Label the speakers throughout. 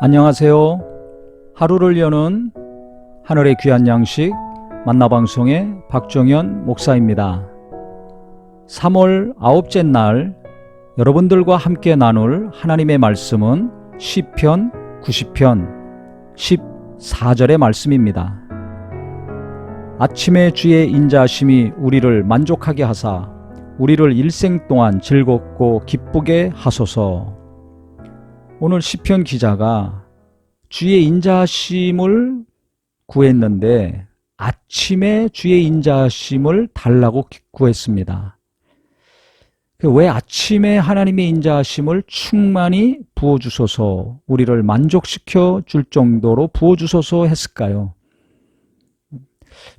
Speaker 1: 안녕하세요. 하루를 여는 하늘의 귀한 양식 만나방송의 박종현 목사입니다. 3월 9째 날 여러분들과 함께 나눌 하나님의 말씀은 시편 90편 14절의 말씀입니다. 아침에 주의 인자하심이 우리를 만족하게 하사 우리를 일생 동안 즐겁고 기쁘게 하소서. 오늘 시편 기자가 주의 인자하심을 구했는데 아침에 주의 인자하심을 달라고 구했습니다. 왜 아침에 하나님의 인자하심을 충만히 부어주소서, 우리를 만족시켜 줄 정도로 부어주소서 했을까요?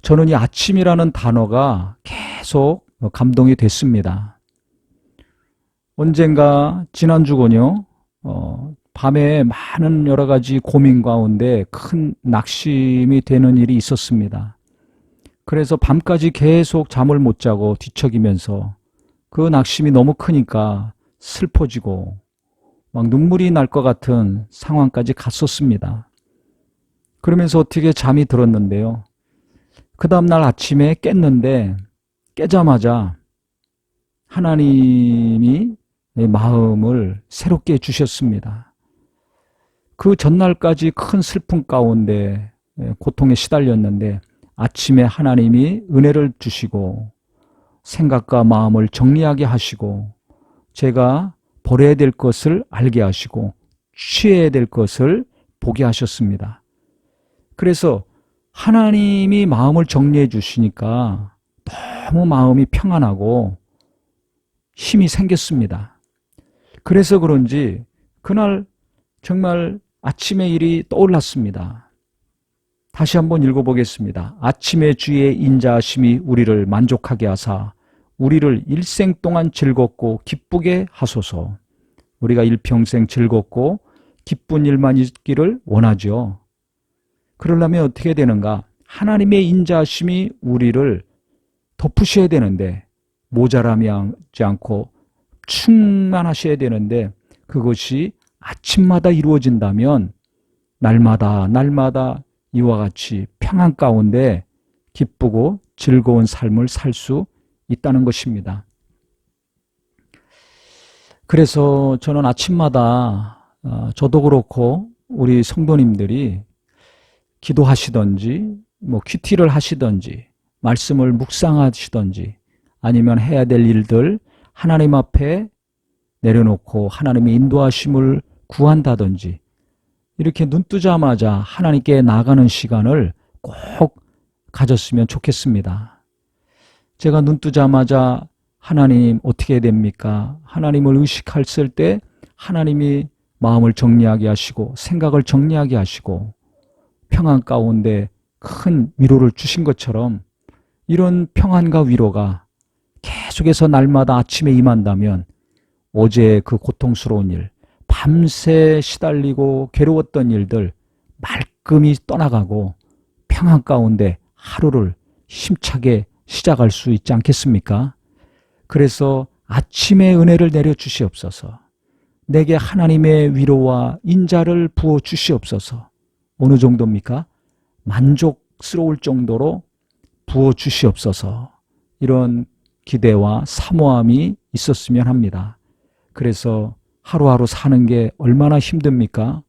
Speaker 1: 저는 이 아침이라는 단어가 계속 감동이 됐습니다. 언젠가 지난주군요. 밤에 많은 여러 가지 고민 가운데 큰 낙심이 되는 일이 있었습니다. 그래서 밤까지 계속 잠을 못 자고 뒤척이면서 그 낙심이 너무 크니까 슬퍼지고 막 눈물이 날 것 같은 상황까지 갔었습니다. 그러면서 어떻게 잠이 들었는데요. 그 다음날 아침에 깼는데 깨자마자 하나님이 내 마음을 새롭게 해주셨습니다. 그 전날까지 큰 슬픔 가운데 고통에 시달렸는데 아침에 하나님이 은혜를 주시고 생각과 마음을 정리하게 하시고 제가 버려야 될 것을 알게 하시고 취해야 될 것을 보게 하셨습니다. 그래서 하나님이 마음을 정리해 주시니까 너무 마음이 평안하고 힘이 생겼습니다. 그래서 그런지 그날 정말 아침의 일이 떠올랐습니다. 다시 한번 읽어보겠습니다. 아침에 주의 인자하심이 우리를 만족하게 하사 우리를 일생 동안 즐겁고 기쁘게 하소서. 우리가 일평생 즐겁고 기쁜 일만 있기를 원하죠. 그러려면 어떻게 되는가? 하나님의 인자하심이 우리를 덮으셔야 되는데 모자람이 하지 않고 충만하셔야 되는데 그것이 아침마다 이루어진다면 날마다 이와 같이 평안 가운데 기쁘고 즐거운 삶을 살 수 있다는 것입니다. 그래서 저는 아침마다 저도 그렇고 우리 성도님들이 기도하시든지 큐티를 하시든지 말씀을 묵상하시든지 아니면 해야 될 일들 하나님 앞에 내려놓고 하나님의 인도하심을 구한다든지 이렇게 눈 뜨자마자 하나님께 나가는 시간을 꼭 가졌으면 좋겠습니다. 제가 눈 뜨자마자 하나님 어떻게 해야 됩니까? 하나님을 의식했을 때 하나님이 마음을 정리하게 하시고 생각을 정리하게 하시고 평안 가운데 큰 위로를 주신 것처럼 이런 평안과 위로가 계속해서 날마다 아침에 임한다면 어제 그 고통스러운 일, 밤새 시달리고 괴로웠던 일들 말끔히 떠나가고 평안 가운데 하루를 힘차게 시작할 수 있지 않겠습니까? 그래서 아침에 은혜를 내려주시옵소서. 내게 하나님의 위로와 인자를 부어 주시옵소서. 어느 정도입니까? 만족스러울 정도로 부어 주시옵소서. 이런 기대와 사모함이 있었으면 합니다. 그래서 하루하루 사는 게 얼마나 힘듭니까?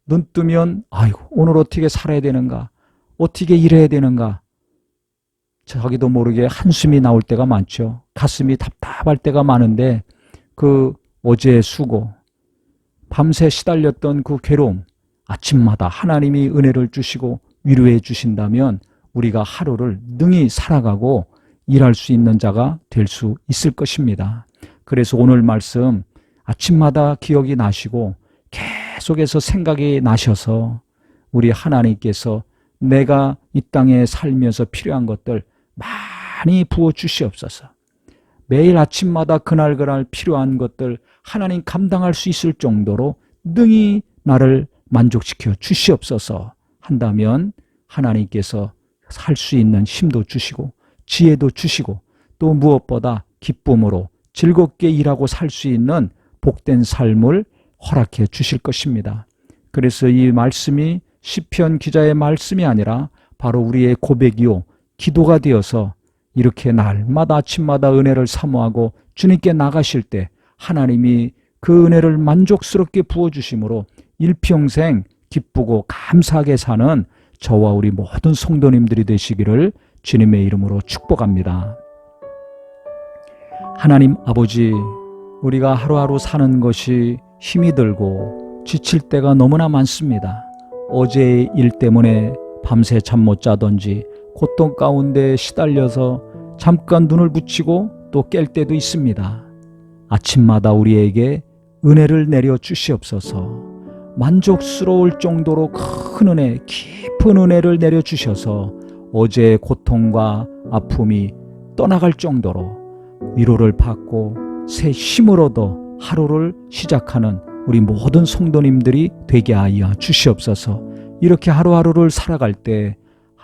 Speaker 1: 눈 뜨면 아이고 오늘 어떻게 살아야 되는가? 어떻게 일해야 되는가? 자기도 모르게 한숨이 나올 때가 많죠. 가슴이 답답할 때가 많은데 그 어제의 수고, 밤새 시달렸던 그 괴로움 아침마다 하나님이 은혜를 주시고 위로해 주신다면 우리가 하루를 능히 살아가고 일할 수 있는 자가 될 수 있을 것입니다. 그래서 오늘 말씀 아침마다 기억이 나시고 계속해서 생각이 나셔서 우리 하나님께서 내가 이 땅에 살면서 필요한 것들 많이 부어 주시옵소서. 매일 아침마다 그날 필요한 것들 하나님 감당할 수 있을 정도로 능히 나를 만족시켜 주시옵소서 한다면 하나님께서 살 수 있는 힘도 주시고 지혜도 주시고 또 무엇보다 기쁨으로 즐겁게 일하고 살 수 있는 복된 삶을 허락해 주실 것입니다. 그래서 이 말씀이 시편 기자의 말씀이 아니라 바로 우리의 고백이요 기도가 되어서 이렇게 날마다 아침마다 은혜를 사모하고 주님께 나가실 때 하나님이 그 은혜를 만족스럽게 부어주심으로 일평생 기쁘고 감사하게 사는 저와 우리 모든 성도님들이 되시기를 주님의 이름으로 축복합니다. 하나님 아버지, 우리가 하루하루 사는 것이 힘이 들고 지칠 때가 너무나 많습니다. 어제의 일 때문에 밤새 잠 못 자던지 고통 가운데 시달려서 잠깐 눈을 붙이고 또 깰 때도 있습니다. 아침마다 우리에게 은혜를 내려 주시옵소서. 만족스러울 정도로 큰 은혜, 깊은 은혜를 내려 주셔서 어제의 고통과 아픔이 떠나갈 정도로 위로를 받고 새 힘을 얻어 하루를 시작하는 우리 모든 성도님들이 되게 하여 주시옵소서. 이렇게 하루하루를 살아갈 때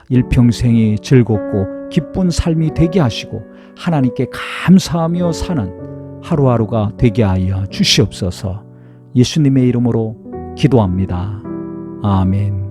Speaker 1: 일평생이 즐겁고 기쁜 삶이 되게 하시고 하나님께 감사하며 사는 하루하루가 되게 하여 주시옵소서. 예수님의 이름으로 기도합니다. 아멘.